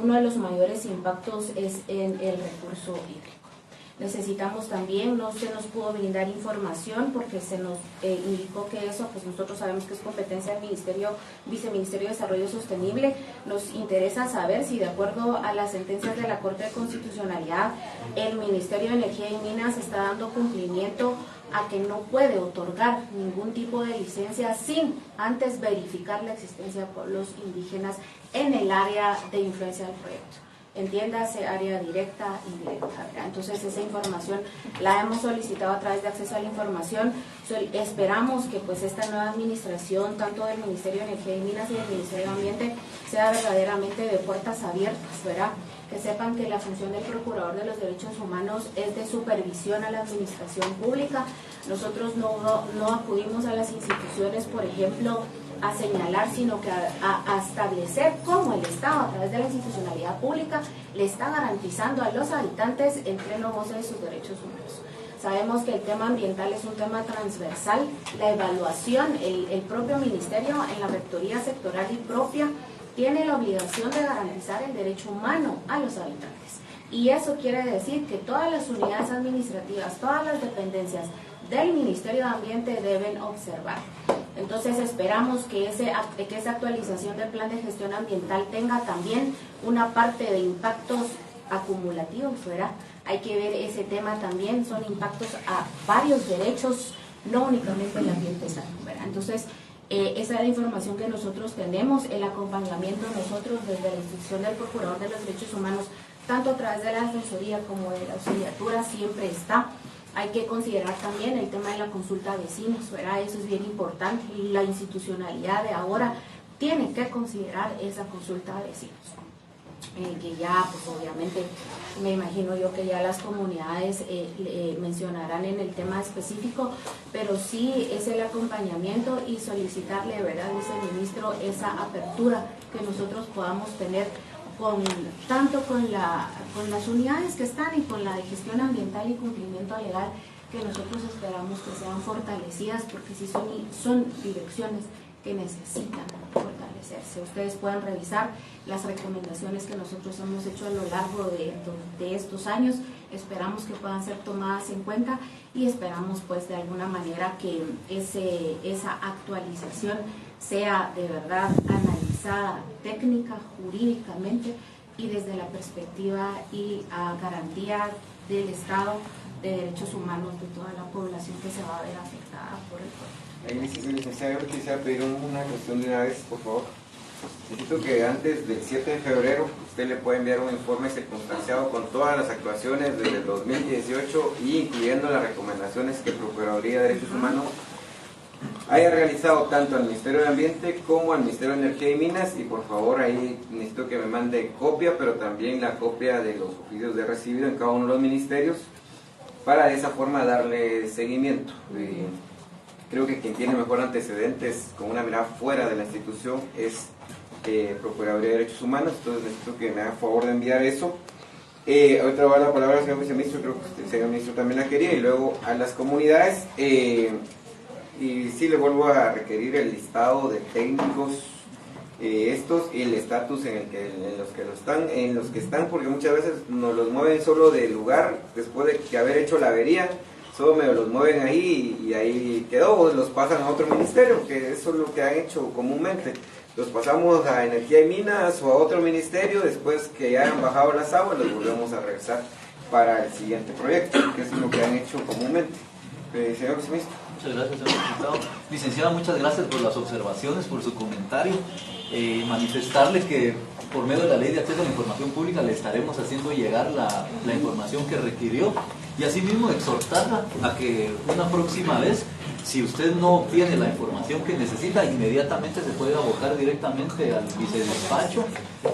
uno de los mayores impactos es en el recurso hídrico. Necesitamos también, no se nos pudo brindar información porque se nos indicó que eso, pues nosotros sabemos que es competencia del Viceministerio de Desarrollo Sostenible. Nos interesa saber si de acuerdo a las sentencias de la Corte de Constitucionalidad, el Ministerio de Energía y Minas está dando cumplimiento a que no puede otorgar ningún tipo de licencia sin antes verificar la existencia de pueblos indígenas en el área de influencia del proyecto. Entiéndase, área directa e indirecta, ¿verdad? Entonces esa información la hemos solicitado a través de acceso a la información. Esperamos que pues esta nueva administración, tanto del Ministerio de Energía y Minas y del Ministerio de Ambiente, sea verdaderamente de puertas abiertas, ¿verdad? Que sepan que la función del Procurador de los Derechos Humanos es de supervisión a la administración pública. Nosotros no acudimos a las instituciones, por ejemplo, a señalar, sino que a establecer cómo el Estado, a través de la institucionalidad pública, le está garantizando a los habitantes el pleno goce de sus derechos humanos. Sabemos que el tema ambiental es un tema transversal, la evaluación, el propio Ministerio en la Rectoría Sectoral y propia tiene la obligación de garantizar el derecho humano a los habitantes. Y eso quiere decir que todas las unidades administrativas, todas las dependencias del Ministerio de Ambiente deben observar. Entonces esperamos que esa actualización del plan de gestión ambiental tenga también una parte de impactos acumulativos, ¿verdad? Hay que ver ese tema también, son impactos a varios derechos, no únicamente el ambiente sano, ¿verdad? Entonces, esa es la información que nosotros tenemos, el acompañamiento nosotros desde la institución del Procurador de los Derechos Humanos, tanto a través de la Defensoría como de la Auxiliatura, siempre está. Hay que considerar también el tema de la consulta a vecinos, ¿verdad? Eso es bien importante. La institucionalidad de ahora tiene que considerar esa consulta a vecinos. Que ya, pues obviamente, me imagino yo que ya las comunidades mencionarán en el tema específico, pero sí es el acompañamiento y solicitarle, ¿verdad, viceministro, esa apertura que nosotros podamos tener tanto con las unidades que están y con la de gestión ambiental y cumplimiento legal, que nosotros esperamos que sean fortalecidas, porque sí son direcciones que necesitan fortalecerse. Ustedes pueden revisar las recomendaciones que nosotros hemos hecho a lo largo de estos años. Esperamos que puedan ser tomadas en cuenta y esperamos pues de alguna manera que esa actualización sea de verdad analizada técnica, jurídicamente y desde la perspectiva y garantía del Estado de derechos humanos de toda la población que se va a ver afectada por el proyecto. Licenciado, yo quisiera pedir una cuestión de una vez, por favor. Necesito que antes del 7 de febrero usted le pueda enviar un informe circunstanciado con todas las actuaciones desde el 2018 y incluyendo las recomendaciones que Procuraduría de Derechos Humanos haya realizado tanto al Ministerio de Ambiente como al Ministerio de Energía y Minas, y por favor ahí necesito que me mande copia, pero también la copia de los oficios de recibido en cada uno de los ministerios, para de esa forma darle seguimiento. Creo que quien tiene mejor antecedentes con una mirada fuera de la institución es Procuraduría de Derechos Humanos, entonces necesito que me haga favor de enviar eso. Ahorita va la palabra al señor viceministro, creo que el señor ministro también la quería, y luego a las comunidades. Y sí, le vuelvo a requerir el listado de técnicos estos y el estatus en los que están, porque muchas veces nos los mueven solo del lugar después de haber hecho la avería, solo me los mueven ahí y ahí quedó, o los pasan a otro ministerio, que eso es lo que han hecho comúnmente. Los pasamos a Energía y Minas o a otro ministerio, después que ya han bajado las aguas los volvemos a regresar para el siguiente proyecto, que es lo que han hecho comúnmente. Señor viceministro. Muchas gracias, señor diputado. Licenciada, muchas gracias por las observaciones, por su comentario. Manifestarle que por medio de la Ley de Acceso a la Información Pública le estaremos haciendo llegar la información que requirió, y asimismo exhortarla a que una próxima vez, si usted no obtiene la información que necesita, inmediatamente se puede abocar directamente al vicedespacho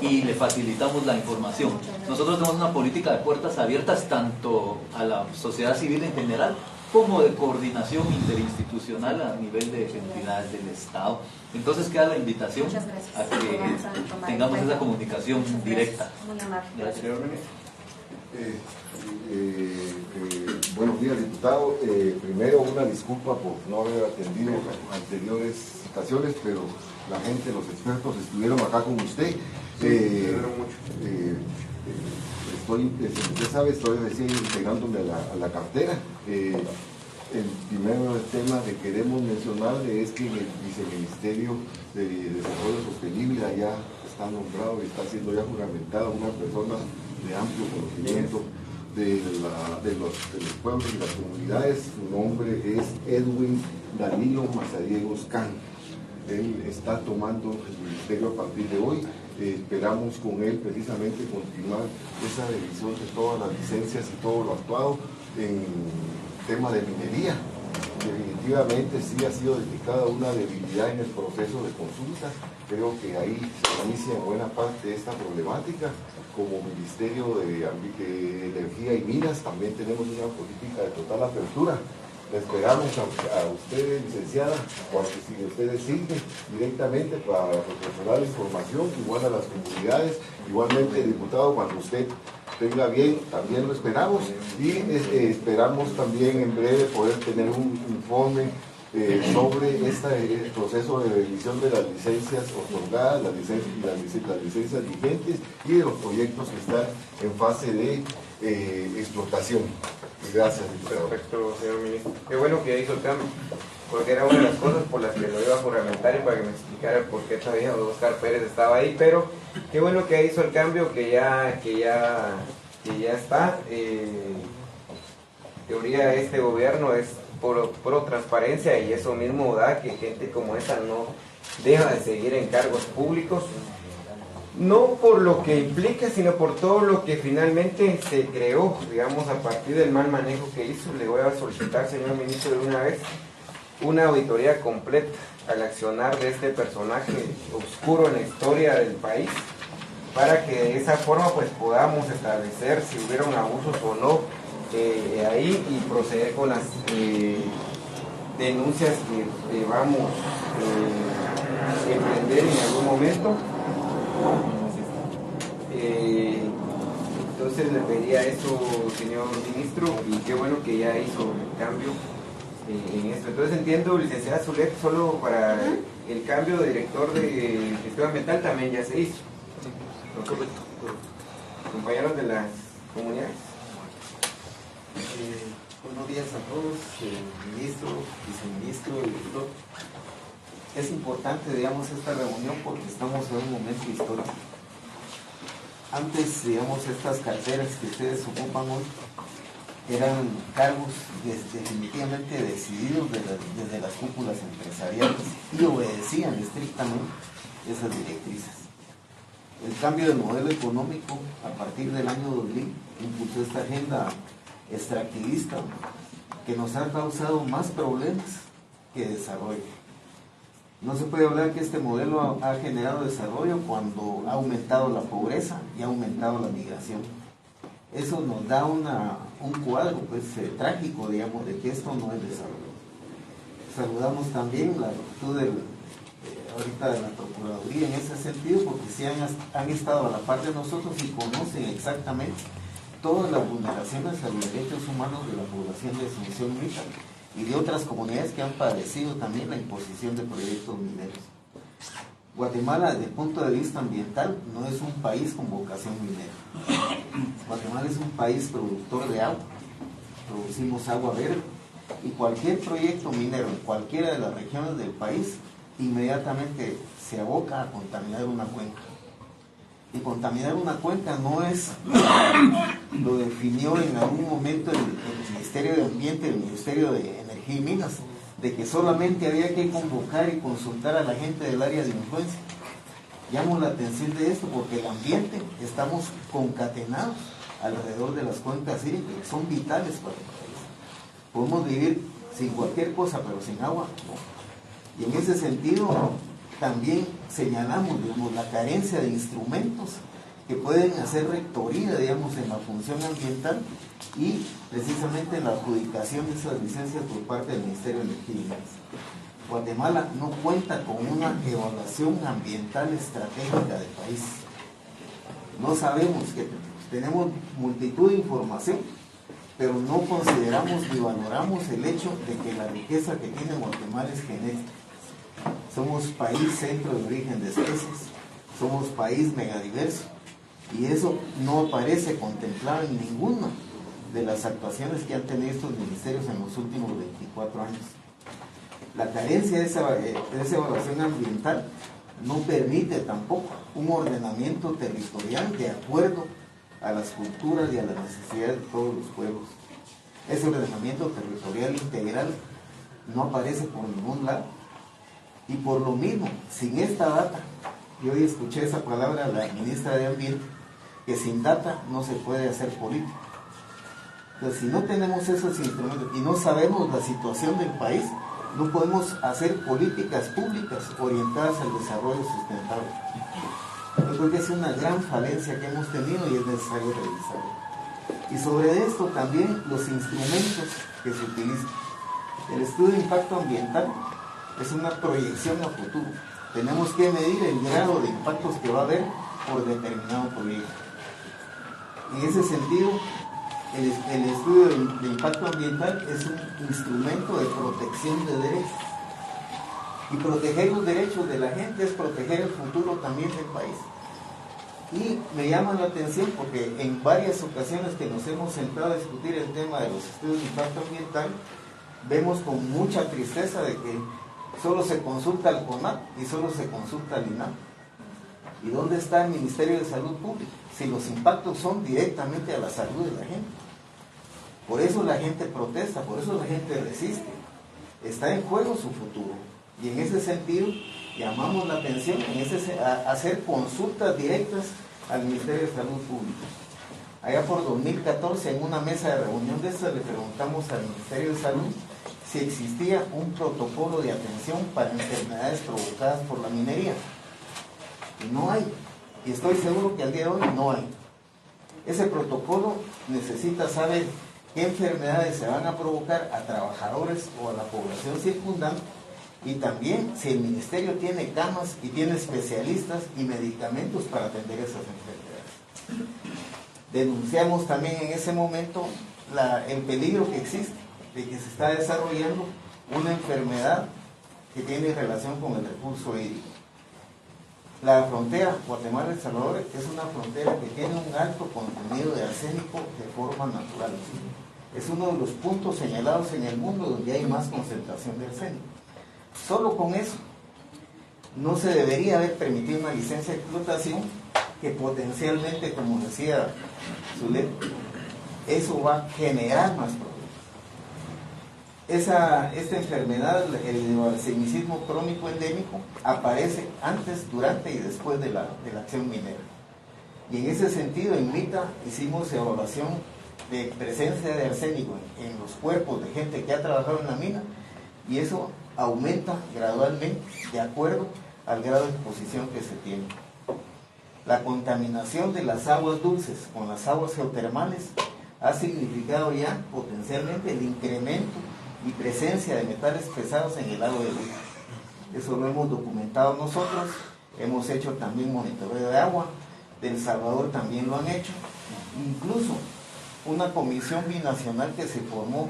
y le facilitamos la información. Nosotros tenemos una política de puertas abiertas tanto a la sociedad civil en general como de coordinación interinstitucional a nivel de entidades del Estado. Entonces queda la invitación a que tengamos esa comunicación directa. Gracias, señor ministro. Buenos días, diputado. Primero, una disculpa por no haber atendido anteriores citaciones, pero la gente, los expertos estuvieron acá con usted. usted sabe, estoy recién integrándome a la cartera. El primer tema que queremos mencionar es que en el Viceministerio de Desarrollo Sostenible ya está nombrado y está siendo ya juramentada una persona de amplio conocimiento de los pueblos y las comunidades. Su nombre es Edwin Danilo Mazariegos Can. Él está tomando el ministerio a partir de hoy. Esperamos con él precisamente continuar esa revisión de todas las licencias y todo lo actuado en tema de minería. Definitivamente sí ha sido detectada una debilidad en el proceso de consulta. Creo que ahí se inicia en buena parte esta problemática. Como Ministerio de Energía y Minas también tenemos una política de total apertura. Le esperamos a ustedes, licenciada, porque si ustedes siguen directamente para proporcionar la información, igual a las comunidades, igualmente diputado, cuando usted tenga bien, también lo esperamos, y esperamos también en breve poder tener un informe sobre el proceso de revisión de las licencias otorgadas, las licencias vigentes y de los proyectos que están en fase de explotación. Gracias, diputado. Perfecto, señor ministro. Qué bueno que hizo el cambio, porque era una de las cosas por las que lo iba a juramentar y para que me explicara por qué todavía Oscar Pérez estaba ahí, pero qué bueno que hizo el cambio, que ya está. Teoría este gobierno es pro transparencia, y eso mismo da que gente como esa no deja de seguir en cargos públicos, no por lo que implica, sino por todo lo que finalmente se creó, digamos, a partir del mal manejo que hizo. Le voy a solicitar, señor ministro, de una vez una auditoría completa al accionar de este personaje oscuro en la historia del país, para que de esa forma pues podamos establecer si hubieron abusos o no ahí, y proceder con las denuncias que vamos a emprender en algún momento. Entonces le pediría eso, señor ministro, y qué bueno que ya hizo el cambio en esto. Entonces entiendo, licenciada Zulet, solo para el cambio de director de gestión ambiental también ya se hizo. Correcto. Compañeros de las comunidades. Buenos días a todos, ministro, viceministro, director. Es importante, digamos, esta reunión porque estamos en un momento histórico. Antes, digamos, estas carteras que ustedes ocupan hoy eran cargos definitivamente decididos desde las cúpulas empresariales y obedecían estrictamente esas directrices. El cambio de modelo económico a partir del año 2000 impulsó esta agenda extractivista que nos ha causado más problemas que desarrollo. No se puede hablar que este modelo ha generado desarrollo cuando ha aumentado la pobreza y ha aumentado la migración. Eso nos da un cuadro pues, trágico, digamos, de que esto no es desarrollo. Saludamos también la actitud ahorita de la Procuraduría en ese sentido, porque sí han estado a la par de nosotros y conocen exactamente todas las vulneraciones a los derechos humanos de la población de Asunción Mita y de otras comunidades que han padecido también la imposición de proyectos mineros. Guatemala, desde el punto de vista ambiental, no es un país con vocación minera. Guatemala es un país productor de agua, producimos agua verde, y cualquier proyecto minero en cualquiera de las regiones del país inmediatamente se aboca a contaminar una cuenca. Y contaminar una cuenca no es, lo definió en algún momento el Ministerio de Ambiente, el Ministerio de Energía y Minas, de que solamente había que convocar y consultar a la gente del área de influencia. Llamo la atención de esto porque el ambiente, estamos concatenados alrededor de las cuencas hídricas, que son vitales para el país. Podemos vivir sin cualquier cosa, pero sin agua no. Y en ese sentido también señalamos, digamos, la carencia de instrumentos que pueden hacer rectoría, digamos, en la función ambiental y precisamente la adjudicación de esas licencias por parte del Ministerio de Energía y Minas. Guatemala no cuenta con una evaluación ambiental estratégica del país. No sabemos, que tenemos multitud de información, pero no consideramos ni valoramos el hecho de que la riqueza que tiene Guatemala es genética. Somos país centro de origen de especies, somos país megadiverso, Y eso no aparece contemplado en ninguna de las actuaciones que han tenido estos ministerios en los últimos 24 años. La carencia de esa evaluación ambiental no permite tampoco un ordenamiento territorial de acuerdo a las culturas y a las necesidades de todos los pueblos. Ese ordenamiento territorial integral no aparece por ningún lado. Y por lo mismo, sin esta data, yo hoy escuché esa palabra de la ministra de Ambiente, que sin data no se puede hacer política. Entonces, si no tenemos esos instrumentos y no sabemos la situación del país, no podemos hacer políticas públicas orientadas al desarrollo sustentable. Yo creo que es una gran falencia que hemos tenido y es necesario revisarlo. Y sobre esto también los instrumentos que se utilizan. El estudio de impacto ambiental es una proyección a futuro. Tenemos que medir el grado de impactos que va a haber por determinado proyecto. En ese sentido, el estudio de impacto ambiental es un instrumento de protección de derechos. Y proteger los derechos de la gente es proteger el futuro también del país. Y me llama la atención porque en varias ocasiones que nos hemos sentado a discutir el tema de los estudios de impacto ambiental, vemos con mucha tristeza de que solo se consulta al CONAP y solo se consulta al INAH. ¿Y dónde está el Ministerio de Salud Pública? Si los impactos son directamente a la salud de la gente. Por eso la gente protesta, por eso la gente resiste. Está en juego su futuro. Y en ese sentido, llamamos la atención a hacer consultas directas al Ministerio de Salud Pública. Allá por 2014, en una mesa de reunión de esta, le preguntamos al Ministerio de Salud si existía un protocolo de atención para enfermedades provocadas por la minería. Y no hay. Y estoy seguro que al día de hoy no hay. Ese protocolo necesita saber qué enfermedades se van a provocar a trabajadores o a la población circundante, y también si el ministerio tiene camas y tiene especialistas y medicamentos para atender esas enfermedades. Denunciamos también en ese momento el peligro que existe de que se está desarrollando una enfermedad que tiene relación con el recurso hídrico. La frontera Guatemala-El Salvador es una frontera que tiene un alto contenido de arsénico de forma natural. Es uno de los puntos señalados en el mundo donde hay más concentración de arsénico. Solo con eso no se debería haber permitido una licencia de explotación que potencialmente, como decía Zulet, eso va a generar más problemas. Esta enfermedad, el arsenicismo crónico endémico, aparece antes, durante y después de la acción minera. Y en ese sentido, en MITA hicimos evaluación de presencia de arsénico en los cuerpos de gente que ha trabajado en la mina, y eso aumenta gradualmente de acuerdo al grado de exposición que se tiene. La contaminación de las aguas dulces con las aguas geotermales ha significado ya potencialmente el incremento y presencia de metales pesados en el agua de Luis. Eso lo hemos documentado nosotros, hemos hecho también monitoreo de agua, de El Salvador también lo han hecho, incluso una comisión binacional que se formó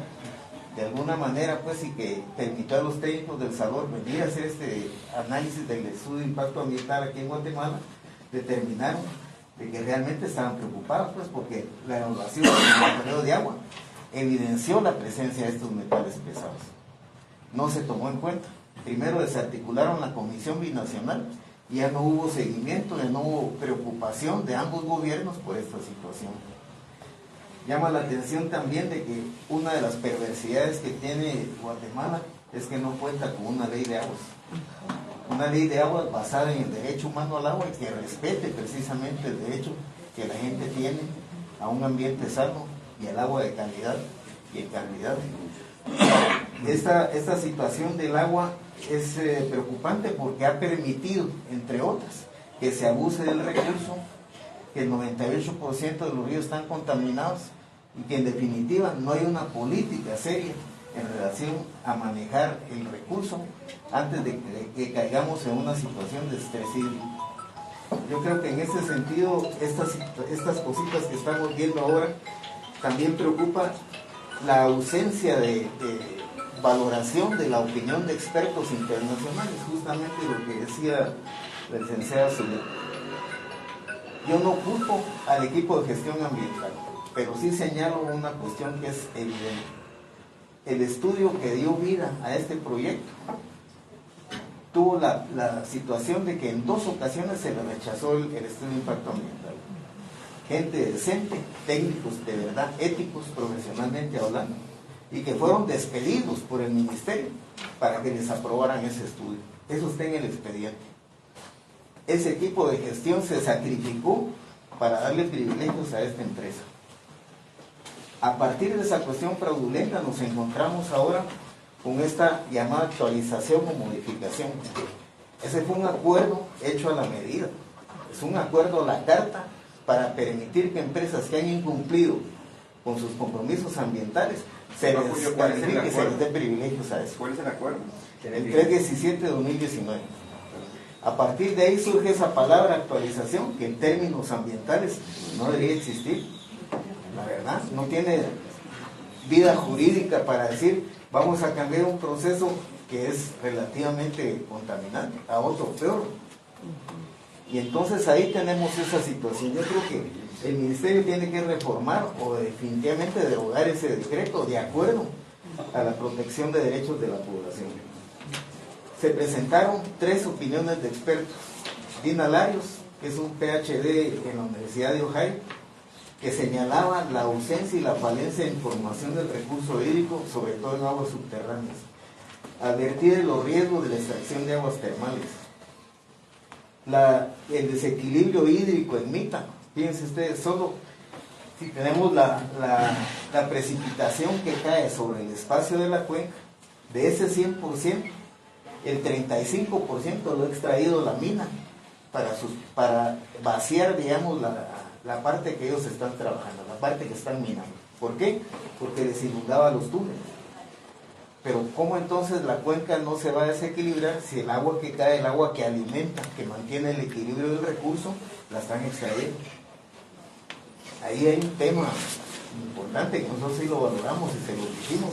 de alguna manera, pues, y que permitió a los técnicos del Salvador venir a hacer este análisis del estudio de impacto ambiental aquí en Guatemala, determinaron de que realmente estaban preocupados, pues, porque la evaluación del monitoreo de agua evidenció la presencia de estos metales pesados. No se tomó en cuenta. Primero desarticularon la comisión binacional y ya no hubo seguimiento, ya no hubo preocupación de ambos gobiernos por esta situación. Llama la atención también de que una de las perversidades que tiene Guatemala es que no cuenta con una ley de aguas. Una ley de aguas basada en el derecho humano al agua y que respete precisamente el derecho que la gente tiene a un ambiente sano y al agua de calidad y en calidad. Esta situación del agua es preocupante porque ha permitido, entre otras, que se abuse del recurso, que el 98% de los ríos están contaminados y que en definitiva no hay una política seria en relación a manejar el recurso antes de que caigamos en una situación de estrés hídrico. Yo creo que en ese sentido estas cositas que estamos viendo ahora también preocupa la ausencia de valoración de la opinión de expertos internacionales, justamente lo que decía la licenciada Zulet. Yo no culpo al equipo de gestión ambiental, pero sí señalo una cuestión que es evidente. El estudio que dio vida a este proyecto tuvo la situación de que en 2 ocasiones se le rechazó el estudio de impacto ambiental. Gente decente, técnicos de verdad, éticos, profesionalmente hablando, y que fueron despedidos por el ministerio para que les aprobaran ese estudio. Eso está en el expediente. Ese equipo de gestión se sacrificó para darle privilegios a esta empresa. A partir de esa cuestión fraudulenta nos encontramos ahora con esta llamada actualización o modificación. Ese fue un acuerdo hecho a la medida. Es un acuerdo a la carta para permitir que empresas que han incumplido con sus compromisos ambientales se les califique y se les dé privilegios a eso. ¿Cuál es el acuerdo? El 317 de 2019. A partir de ahí surge esa palabra actualización, que en términos ambientales no debería existir. La verdad, no tiene vida jurídica para decir vamos a cambiar un proceso que es relativamente contaminante a otro peor. Y entonces ahí tenemos esa situación. Yo creo que el ministerio tiene que reformar o definitivamente derogar ese decreto de acuerdo a la protección de derechos de la población. Se presentaron 3 opiniones de expertos. Dina Larios, que es un PhD en la Universidad de Ohio, que señalaba la ausencia y la falencia de información del recurso hídrico, sobre todo en aguas subterráneas. Advertir de los riesgos de la extracción de aguas termales. El desequilibrio hídrico en Mita. Fíjense ustedes, solo si tenemos la precipitación que cae sobre el espacio de la cuenca, de ese 100%, el 35% lo ha extraído la mina para vaciar, digamos, la parte que ellos están trabajando, la parte que están minando. ¿Por qué? Porque les inundaba los túneles. Pero ¿cómo entonces la cuenca no se va a desequilibrar si el agua que cae, el agua que alimenta, que mantiene el equilibrio del recurso, la están extrayendo? Ahí hay un tema importante que nosotros sí lo valoramos y se lo dijimos.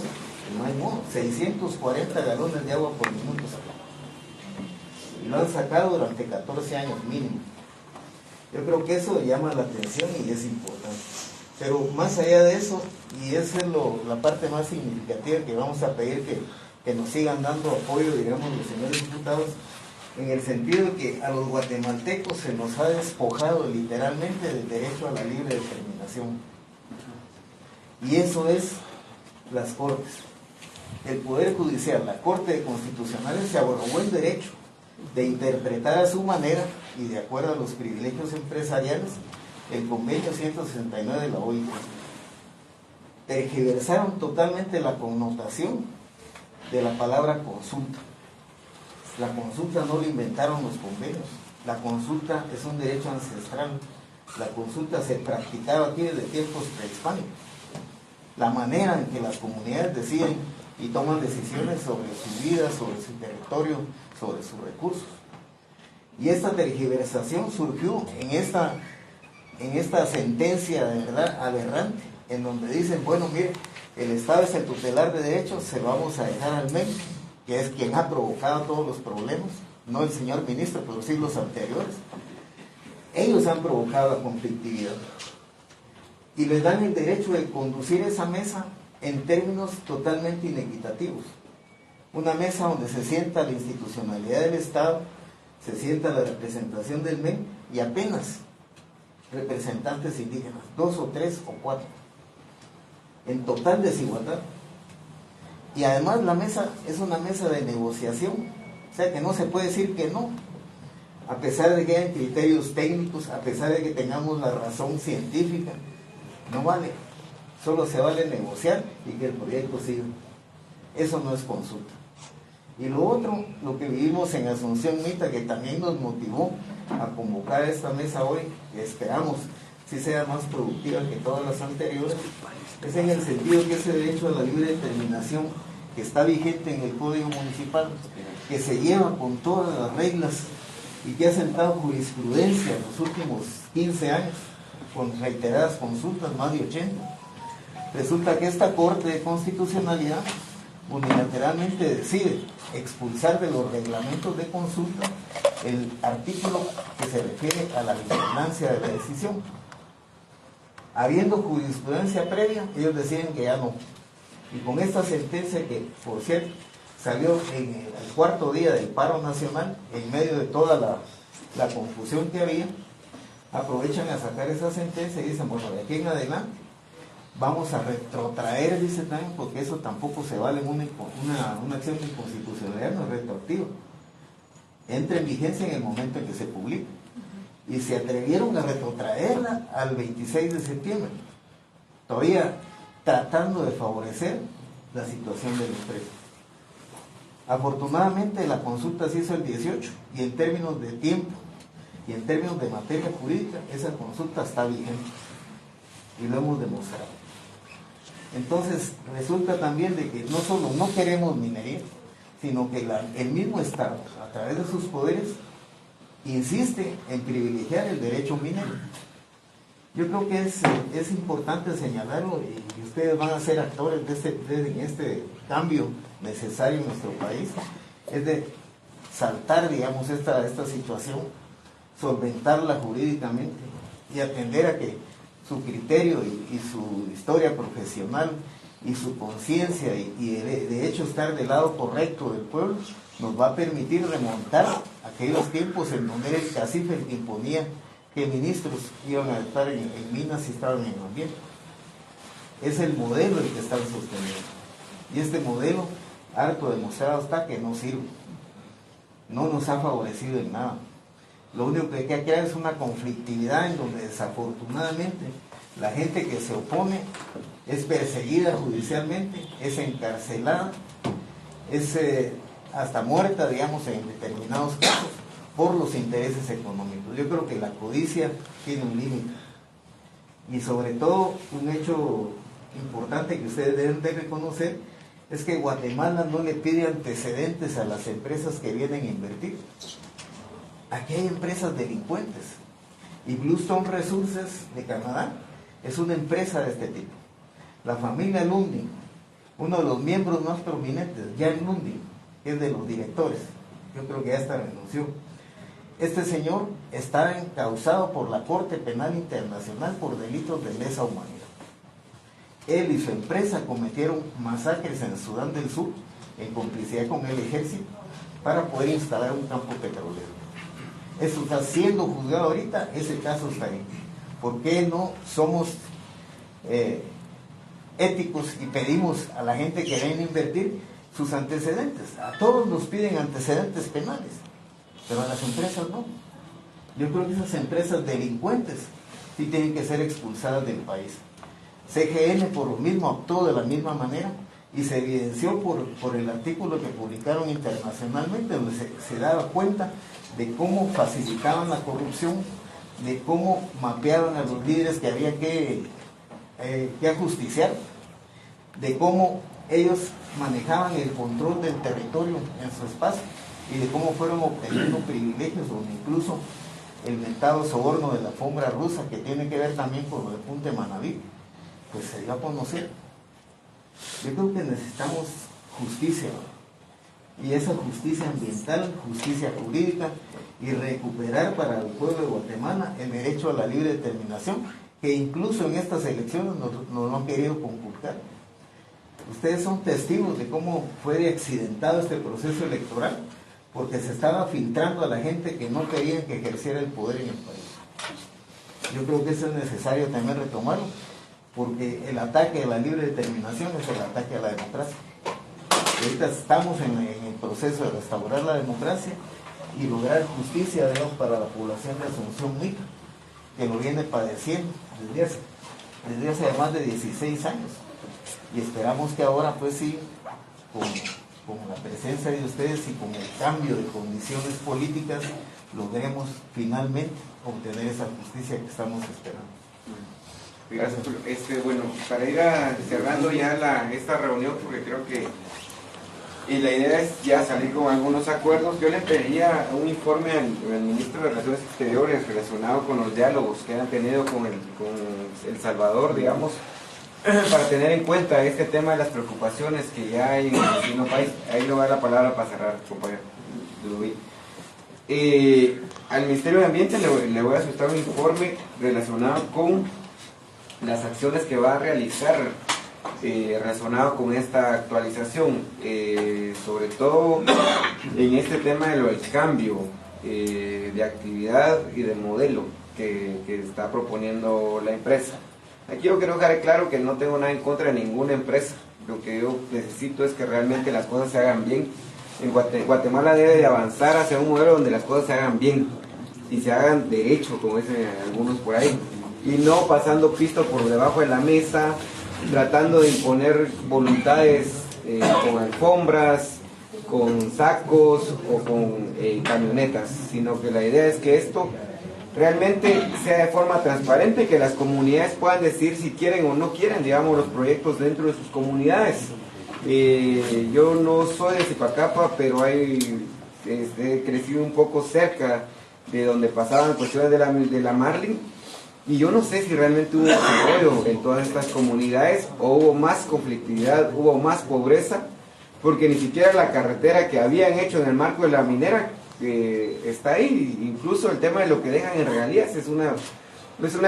No hay modo, 640 galones de agua por minuto sacados. Y lo han sacado durante 14 años mínimo. Yo creo que eso llama la atención y es importante. Pero más allá de eso, y esa es la parte más significativa que vamos a pedir que nos sigan dando apoyo, digamos, los señores diputados, en el sentido de que a los guatemaltecos se nos ha despojado literalmente del derecho a la libre determinación. Y eso es las Cortes. El Poder Judicial, la Corte de Constitucionales, se arrogó el derecho de interpretar a su manera y de acuerdo a los privilegios empresariales el convenio 169 de la OIT. Tergiversaron totalmente la connotación de la palabra consulta. La consulta no lo inventaron los convenios. La consulta es un derecho ancestral. La consulta se practicaba aquí desde tiempos prehispánicos. La manera en que las comunidades deciden y toman decisiones sobre su vida, sobre su territorio, sobre sus recursos. Y esta tergiversación surgió en esta sentencia de verdad aberrante, en donde dicen, bueno, mire, el Estado es el tutelar de derechos, se lo vamos a dejar al MEC, que es quien ha provocado todos los problemas, no el señor ministro, pero sí los anteriores. Ellos han provocado la conflictividad. Y les dan el derecho de conducir esa mesa en términos totalmente inequitativos. Una mesa donde se sienta la institucionalidad del Estado, se sienta la representación del MEN y apenas representantes indígenas, 2 o 3 o 4, en total desigualdad. Y además la mesa es una mesa de negociación, o sea que no se puede decir que no, a pesar de que hayan criterios técnicos, a pesar de que tengamos la razón científica, no vale, solo se vale negociar y que el proyecto siga. Eso no es consulta. Y lo otro, lo que vivimos en Asunción Mita, que también nos motivó a convocar esta mesa hoy, que esperamos si sea más productiva que todas las anteriores, es en el sentido que ese derecho a la libre determinación que está vigente en el Código Municipal, que se lleva con todas las reglas y que ha sentado jurisprudencia en los últimos 15 años, con reiteradas consultas, más de 80. Resulta que esta Corte de Constitucionalidad unilateralmente decide expulsar de los reglamentos de consulta el artículo que se refiere a la vigilancia de la decisión. Habiendo jurisprudencia previa, ellos deciden que ya no. Y con esta sentencia que, por cierto, salió en el cuarto día del paro nacional, en medio de toda la confusión que había, aprovechan a sacar esa sentencia y dicen, bueno, de aquí en adelante vamos a retrotraer, dicen también, porque eso tampoco se vale en una acción de inconstitucionalidad, no es retroactivo. Entra en vigencia en el momento en que se publica. Y se atrevieron a retrotraerla al 26 de septiembre, todavía tratando de favorecer la situación de los presos. Afortunadamente la consulta se hizo el 18 y en términos de tiempo y en términos de materia jurídica, esa consulta está vigente y lo hemos demostrado. Entonces resulta también de que no solo no queremos minería, sino que el mismo Estado, a través de sus poderes, insiste en privilegiar el derecho minero. Yo creo que es importante señalarlo y ustedes van a ser actores de este cambio necesario en nuestro país, es de saltar, digamos, esta situación, solventarla jurídicamente y atender a que su criterio y su historia profesional y su conciencia y de hecho estar del lado correcto del pueblo nos va a permitir remontar aquellos tiempos en donde el cacife imponía que ministros iban a estar en minas y estaban en el ambiente. Es el modelo el que están sosteniendo. Y este modelo, harto demostrado está que no sirve. No nos ha favorecido en nada. Lo único que hay que crear es una conflictividad en donde desafortunadamente la gente que se opone es perseguida judicialmente, es encarcelada, es hasta muerta, digamos, en determinados casos por los intereses económicos. Yo creo que la codicia tiene un límite. Y sobre todo, un hecho importante que ustedes deben de reconocer es que Guatemala no le pide antecedentes a las empresas que vienen a invertir. Aquí hay empresas delincuentes. Y Bluestone Resources de Canadá es una empresa de este tipo. La familia Lundin, uno de los miembros más prominentes, Jan Lundin, es de los directores. Yo creo que ya hasta renunció. Este señor está encausado por la Corte Penal Internacional por delitos de lesa humanidad. Él y su empresa cometieron masacres en Sudán del Sur en complicidad con el ejército para poder instalar un campo petrolero. Eso está siendo juzgado ahorita, ese caso está ahí. ¿Por qué no somos éticos y pedimos a la gente que viene a invertir sus antecedentes? A todos nos piden antecedentes penales, pero a las empresas no. Yo creo que esas empresas delincuentes sí tienen que ser expulsadas del país. CGN por lo mismo actuó de la misma manera y se evidenció por el artículo que publicaron internacionalmente, donde se daba cuenta de cómo facilitaban la corrupción, de cómo mapeaban a los líderes que había que ajusticiar, de cómo ellos manejaban el control del territorio en su espacio y de cómo fueron obteniendo privilegios, donde incluso el mentado soborno de la alfombra rusa, que tiene que ver también con lo de Punta Manaví, pues se dio a conocer. Yo creo que necesitamos justicia, y esa justicia ambiental, justicia jurídica, y recuperar para el pueblo de Guatemala el derecho a la libre determinación, que incluso en estas elecciones nos lo han querido conculcar. Ustedes son testigos de cómo fue de accidentado este proceso electoral, porque se estaba filtrando a la gente que no querían que ejerciera el poder en el país. Yo creo que eso es necesario también retomarlo, porque el ataque a la libre determinación es el ataque a la democracia. Ahorita estamos en el proceso de restaurar la democracia y lograr justicia, digamos, para la población de Asunción Mita, que lo viene padeciendo desde hace más de 16 años. Y esperamos que ahora, pues sí, con la presencia de ustedes y con el cambio de condiciones políticas, logremos finalmente obtener esa justicia que estamos esperando. Gracias. Bueno, para ir cerrando ya esta reunión, porque creo que la idea es ya salir con algunos acuerdos. Yo le pediría un informe al ministro de Relaciones Exteriores relacionado con los diálogos que han tenido con El Salvador, digamos, para tener en cuenta este tema de las preocupaciones que ya hay en el vecino país. Ahí le voy a dar la palabra para cerrar, compañero. Al Ministerio de Ambiente le voy a soltar un informe relacionado con las acciones que va a realizar relacionado con esta actualización, sobre todo en este tema del cambio de actividad y de modelo que está proponiendo la empresa. Aquí yo quiero dejar claro que no tengo nada en contra de ninguna empresa. Lo que yo necesito es que realmente las cosas se hagan bien. En Guatemala debe de avanzar hacia un modelo donde las cosas se hagan bien y se hagan derecho, como dicen algunos por ahí, y no pasando pisto por debajo de la mesa, tratando de imponer voluntades con alfombras, con sacos o con camionetas, sino que la idea es que esto realmente sea de forma transparente, que las comunidades puedan decir si quieren o no quieren, digamos, los proyectos dentro de sus comunidades. Yo no soy de Zipacapa, pero he crecido un poco cerca de donde pasaban cuestiones de la Marlin, y yo no sé si realmente hubo desarrollo en todas estas comunidades o hubo más conflictividad, hubo más pobreza, porque ni siquiera la carretera que habían hecho en el marco de la minera está ahí. Incluso el tema de lo que dejan en regalías es una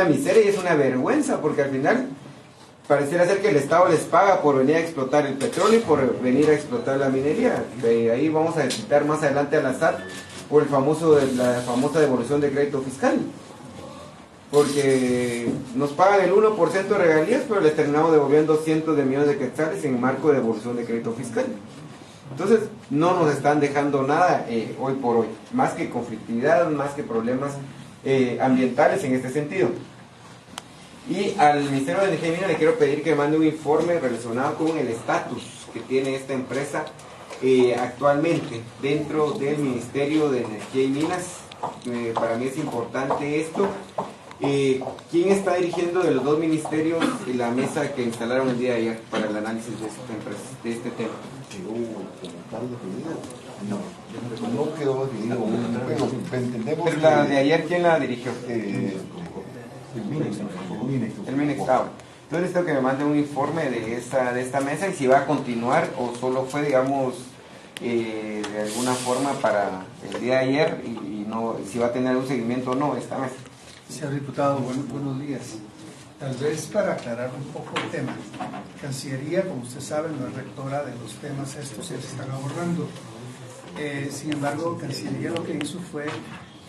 miseria y es una vergüenza, porque al final pareciera ser que el Estado les paga por venir a explotar el petróleo y por venir a explotar la minería. Ahí vamos a necesitar más adelante a la SAT por la famosa devolución de crédito fiscal, porque nos pagan el 1% de regalías, pero les terminamos devolviendo cientos de millones de quetzales en marco de devolución de crédito fiscal. Entonces no nos están dejando nada hoy por hoy, más que conflictividad, más que problemas ambientales en este sentido. Y al Ministerio de Energía y Minas le quiero pedir que mande un informe relacionado con el estatus que tiene esta empresa actualmente dentro del Ministerio de Energía y Minas. Para mí es importante esto. ¿Quién está dirigiendo de los dos ministerios la mesa que instalaron el día de ayer para el análisis de esta empresa, de este tema? No quedó definido. Entendemos. Pero la de ayer, ¿quién la dirigió? El MINEX. El MINEX. Entonces necesito que me mande un informe de esta mesa y si va a continuar o solo fue, digamos, de alguna forma para el día de ayer y no, si va a tener un seguimiento o no esta mesa. Señor diputado, buenos días. Tal vez para aclarar un poco el tema. Cancillería, como usted sabe, no es rectora de los temas estos que se están abordando. Sin embargo, Cancillería lo que hizo fue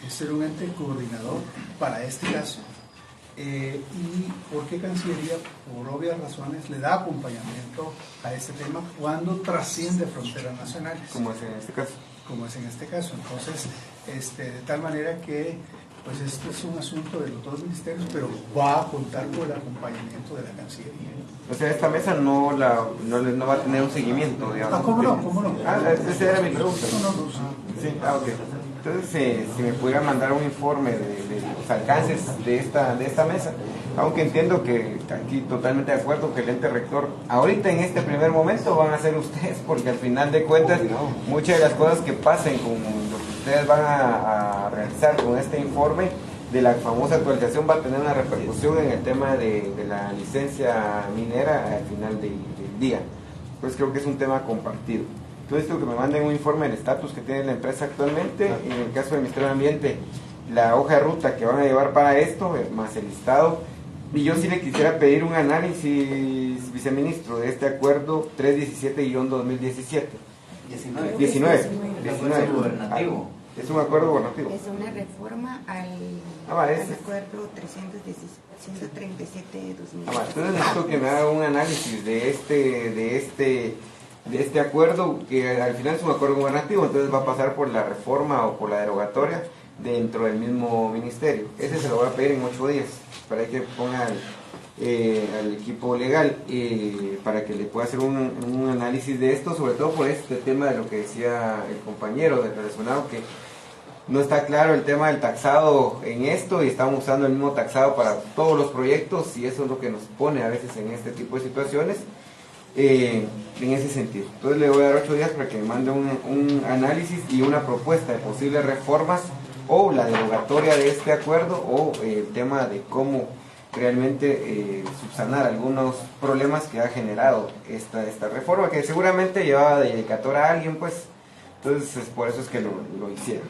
ser un ente coordinador para este caso. Y porque Cancillería, por obvias razones, le da acompañamiento a este tema cuando trasciende fronteras nacionales. Como es en este caso. Como es en este caso. Entonces, de tal manera que pues esto es un asunto de los dos ministerios, pero va a contar con el acompañamiento de la Cancillería. O sea, esta mesa no va a tener un seguimiento, digamos. ¿Cómo no? ¿Cómo no? Esa era mi pregunta. No. Sí, ok. Entonces, si me pudiera mandar un informe de los alcances de esta mesa, aunque entiendo que aquí totalmente de acuerdo que el ente rector, ahorita en este primer momento van a ser ustedes, porque al final de cuentas, muchas de las cosas que pasen con lo que ustedes van a realizar con este informe de la famosa actualización va a tener una repercusión en el tema de la licencia minera al final del día. Pues creo que es un tema compartido. Entonces, tengo que me manden un informe del estatus que tiene la empresa actualmente. En el caso del Ministerio de Ambiente, la hoja de ruta que van a llevar para esto, más el listado. Y yo sí le quisiera pedir un análisis, viceministro, de este acuerdo 317-2017. 19 gubernativo. Es un acuerdo gubernativo. Es una reforma al acuerdo 137 de 2017. Entonces necesito que me haga un análisis de este acuerdo, que al final es un acuerdo gubernativo, entonces va a pasar por la reforma o por la derogatoria dentro del mismo ministerio. Ese se lo voy a pedir en 8 días, para que ponga al equipo legal, para que le pueda hacer un análisis de esto, sobre todo por este tema de lo que decía el compañero relacionado, que no está claro el tema del taxado en esto y estamos usando el mismo taxado para todos los proyectos y eso es lo que nos pone a veces en este tipo de situaciones. En ese sentido, entonces le voy a dar 8 días para que me mande un análisis y una propuesta de posibles reformas o la derogatoria de este acuerdo o el tema de cómo realmente subsanar algunos problemas que ha generado esta reforma, que seguramente llevaba de dedicatora a alguien, pues, entonces por eso es que lo hicieron.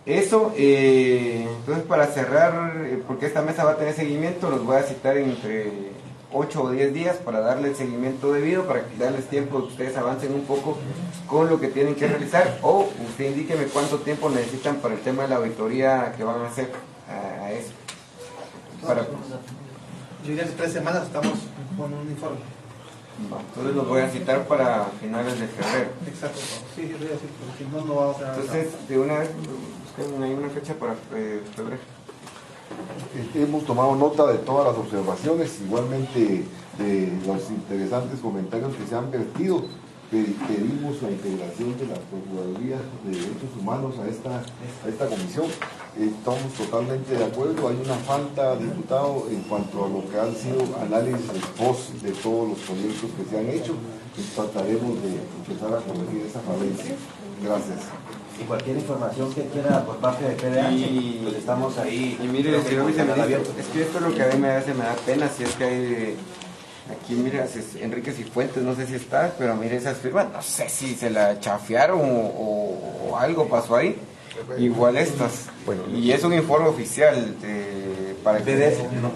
Eso, entonces para cerrar, porque esta mesa va a tener seguimiento, los voy a citar entre 8 o 10 días para darle el seguimiento debido, para darles tiempo de que ustedes avancen un poco con lo que tienen que realizar, o usted indíqueme cuánto tiempo necesitan para el tema de la auditoría que van a hacer a eso. Para... Yo diría que 3 semanas estamos con un informe. Entonces los voy a citar para finales de febrero. Exacto, sí, voy a decir, porque si no, no vamos a... Entonces, de una vez, busquen ahí una fecha para febrero. Hemos tomado nota de todas las observaciones, igualmente de los interesantes comentarios que se han vertido. Pedimos la integración de la Procuraduría de Derechos Humanos a esta comisión. Estamos totalmente de acuerdo. Hay una falta, diputado, en cuanto a lo que han sido análisis post de todos los proyectos que se han hecho, y trataremos de empezar a corregir esa falencia. Gracias. Y cualquier información que quiera por parte de PDH, pues estamos ahí. Y mire, señor viceministro, es que esto es lo que a mí me da pena, si es que hay... Aquí, mira, Enrique Cifuentes, no sé si está, pero mire esas firmas, no sé si se la chafearon o algo pasó ahí. Igual estas. Bueno, y es un informe oficial para que... No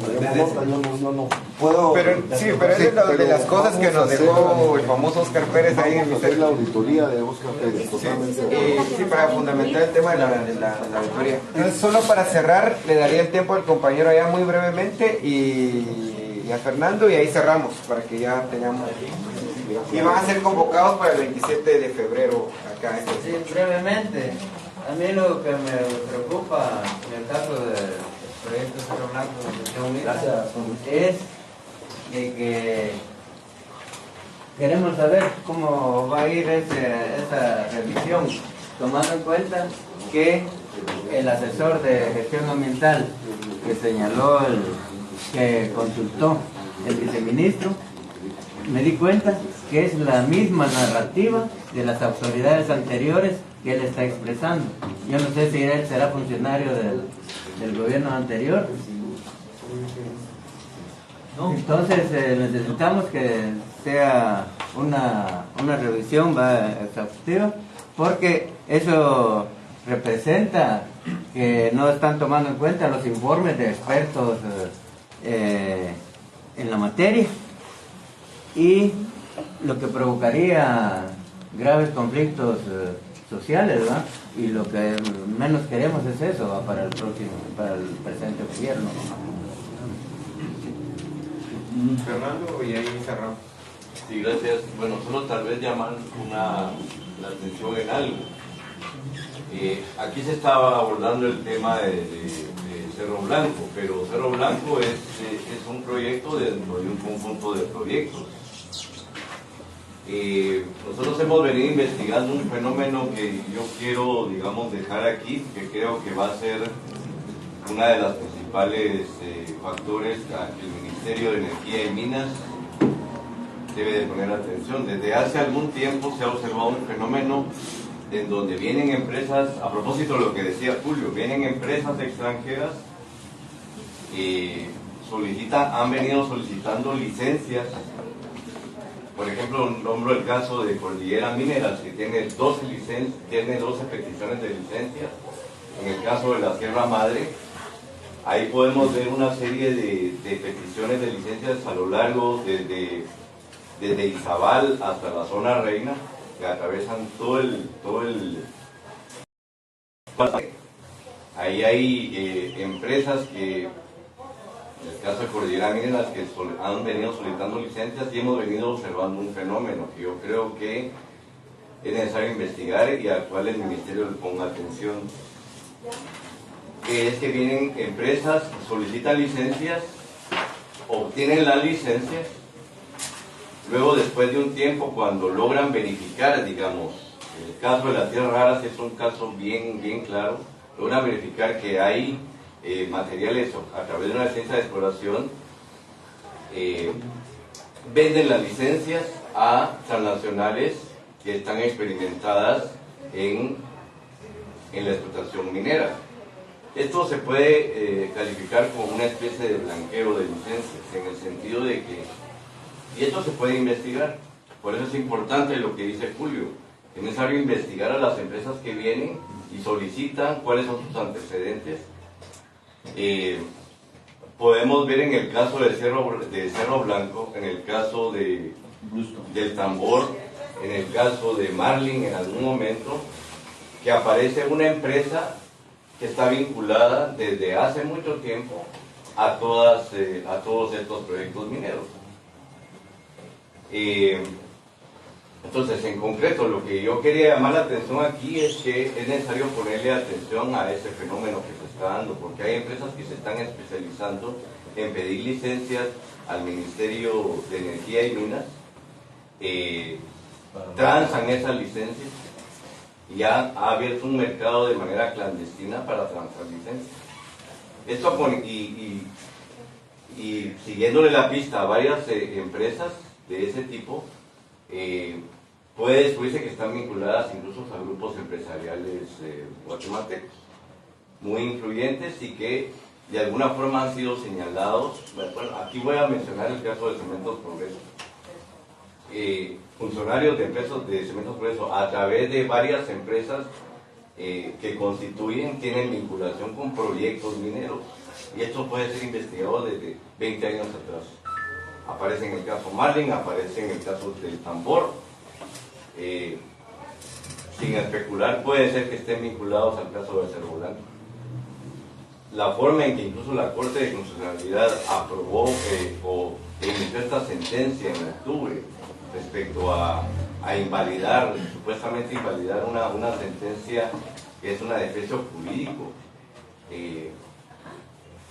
puedo... Pero, sí, pero es de las cosas que nos dejó el famoso Oscar Pérez ahí en el ministerio. La auditoría de Oscar Pérez, totalmente. Sí, para fundamentar el tema de la auditoría. Entonces, solo para cerrar, le daría el tiempo al compañero allá muy brevemente y a Fernando, y ahí cerramos para que ya tengamos. Y van a ser convocados para el 27 de febrero acá. Sí, brevemente. A mí lo que me preocupa en el caso del proyecto Cerro Blanco de Nación Unida es de que queremos saber cómo va a ir esa revisión, tomando en cuenta que el asesor de gestión ambiental que señaló, que consultó el viceministro, me di cuenta que es la misma narrativa de las autoridades anteriores que él está expresando. Yo no sé si él será funcionario del gobierno anterior. Entonces necesitamos que sea una revisión exhaustiva, porque eso representa que no están tomando en cuenta los informes de expertos en la materia, y lo que provocaría graves conflictos sociales, ¿verdad? Y lo que menos queremos es eso, ¿va? Para el presente gobierno. Fernando, y ahí cerramos. Sí, gracias. Bueno, solo tal vez llamar la atención en algo. Aquí se estaba abordando el tema de Cerro Blanco, pero Cerro Blanco es un proyecto dentro de un conjunto de proyectos. Nosotros hemos venido investigando un fenómeno que yo quiero, digamos, dejar aquí, que creo que va a ser una de las principales factores a que el Ministerio de Energía y Minas debe de poner atención. Desde hace algún tiempo se ha observado un fenómeno en donde vienen empresas, a propósito de lo que decía Julio, vienen empresas extranjeras y han venido solicitando licencias. Por ejemplo, nombro el caso de Cordillera Minerals, que tiene 12 peticiones de licencia. En el caso de la Sierra Madre, ahí podemos ver una serie de peticiones de licencias a lo largo desde Izabal hasta la zona Reina, que atravesan todo el... Ahí hay empresas que, en el caso de Cordillera Minerals, que han venido solicitando licencias, y hemos venido observando un fenómeno que yo creo que es necesario investigar y al cual el Ministerio le ponga atención, que es que vienen empresas, solicitan licencias, obtienen las licencias, luego después de un tiempo, cuando logran verificar, digamos, en el caso de las tierras raras es un caso bien claro, logran verificar que hay materiales a través de una licencia de exploración, venden las licencias a transnacionales que están experimentadas en la explotación minera. Esto se puede calificar como una especie de blanqueo de licencias, en el sentido de que, y esto se puede investigar, por eso es importante lo que dice Julio, es necesario investigar a las empresas que vienen y solicitan cuáles son sus antecedentes. Podemos ver en el caso de Cerro Blanco, en el caso del Tambor, en el caso de Marlin en algún momento, que aparece una empresa que está vinculada desde hace mucho tiempo a todos estos proyectos mineros. Entonces, en concreto, lo que yo quería llamar la atención aquí es que es necesario ponerle atención a ese fenómeno que se está dando, porque hay empresas que se están especializando en pedir licencias al Ministerio de Energía y Minas, transan esas licencias y ya ha abierto un mercado de manera clandestina para transar licencias. Esto y siguiéndole la pista a varias empresas de ese tipo, puede descubrirse que están vinculadas incluso a grupos empresariales guatemaltecos muy influyentes y que de alguna forma han sido señalados. Bueno, aquí voy a mencionar el caso de Cementos Progreso. Funcionarios de empresas de Cementos Progreso a través de varias empresas que constituyen, tienen vinculación con proyectos mineros, y esto puede ser investigado desde 20 años atrás. Aparece en el caso Marlin, aparece en el caso del Tambor. Sin especular, puede ser que estén vinculados al caso de Cerro Blanco. La forma en que incluso la Corte de Constitucionalidad aprobó o emitió esta sentencia en octubre respecto a invalidar, supuestamente invalidar una sentencia que es un adefesio jurídico,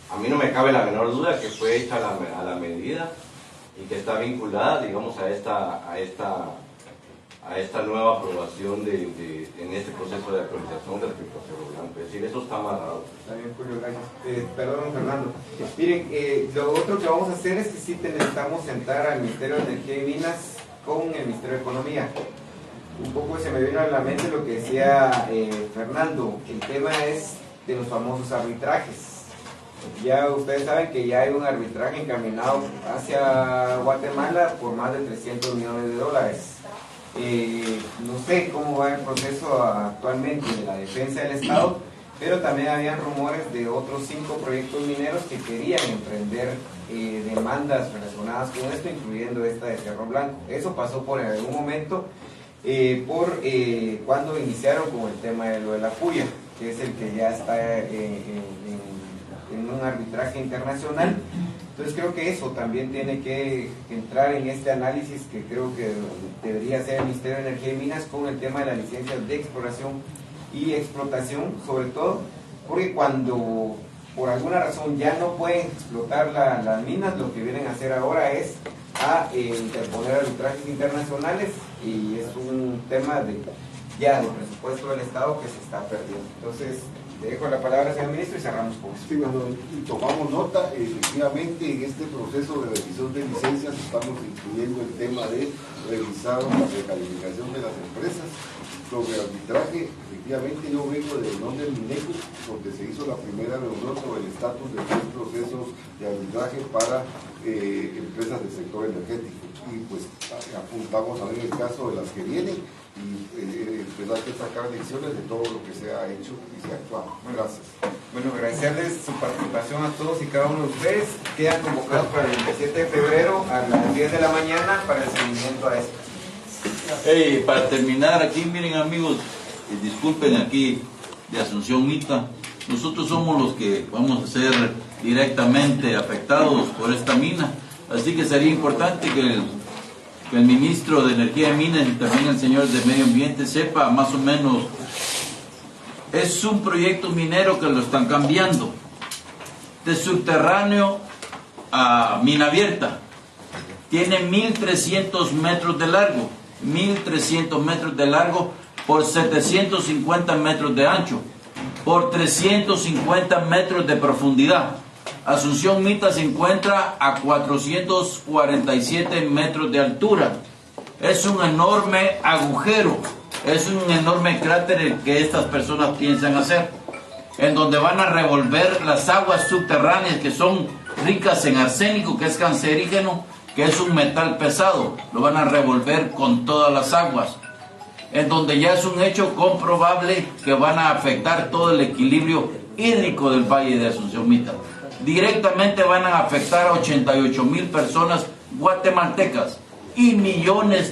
a mí no me cabe la menor duda que fue hecha a la medida y que está vinculada, digamos, a esta nueva aprobación en este proceso de actualización respecto a Cerro Blanco. Es decir, eso está amarrado. Está bien, Julio, gracias. Perdón, Fernando. Miren, lo otro que vamos a hacer es que sí necesitamos sentar al Ministerio de Energía y Minas con el Ministerio de Economía. Un poco se me vino a la mente lo que decía Fernando, que el tema es de los famosos arbitrajes. Ya ustedes saben que ya hay un arbitraje encaminado hacia Guatemala por más de $300 millones. No sé cómo va el proceso actualmente de la defensa del Estado, pero también habían rumores de otros 5 proyectos mineros que querían emprender demandas relacionadas con esto, incluyendo esta de Cerro Blanco. Eso pasó por algún momento, cuando iniciaron con el tema de lo de la puya, que es el que ya está en un arbitraje internacional. Entonces creo que eso también tiene que entrar en este análisis que creo que debería hacer el Ministerio de Energía y Minas con el tema de las licencias de exploración y explotación, sobre todo porque cuando por alguna razón ya no pueden explotar las minas, lo que vienen a hacer ahora es interponer arbitrajes internacionales, y es un tema de presupuesto del Estado que se está perdiendo. Entonces le dejo la palabra, señor ministro, y cerramos con eso. Sí, bueno, y tomamos nota. Efectivamente, en este proceso de revisión de licencias estamos incluyendo el tema de revisar la recalificación de las empresas. Sobre arbitraje, efectivamente yo vengo de reunión del MINECO, donde se hizo la primera reunión sobre el estatus de 3 procesos de arbitraje para empresas del sector energético. Y pues apuntamos a ver el caso de las que vienen y empezar a sacar lecciones de todo lo que se ha hecho y se ha actuado. Gracias. Bueno, agradecerles su participación a todos y cada uno de ustedes. Quedan convocados para el 27 de febrero a las 10 de la mañana para el seguimiento a esto. Para terminar aquí, miren amigos, disculpen aquí de Asunción Mita, nosotros somos los que vamos a ser directamente afectados por esta mina, así que sería importante que el ministro de Energía y Minas y también el señor de Medio Ambiente sepa más o menos. Es un proyecto minero que lo están cambiando de subterráneo a mina abierta. Tiene 1.300 metros de largo, 1.300 metros de largo por 750 metros de ancho, por 350 metros de profundidad. Asunción Mita se encuentra a 447 metros de altura. Es un enorme agujero, es un enorme cráter el que estas personas piensan hacer. en donde van a revolver las aguas subterráneas que son ricas en arsénico, que es cancerígeno, que es un metal pesado, lo van a revolver con todas las aguas, en donde ya es un hecho comprobable que van a afectar todo el equilibrio hídrico del Valle de Asunción Mita. Directamente van a afectar a 88,000 personas guatemaltecas y millones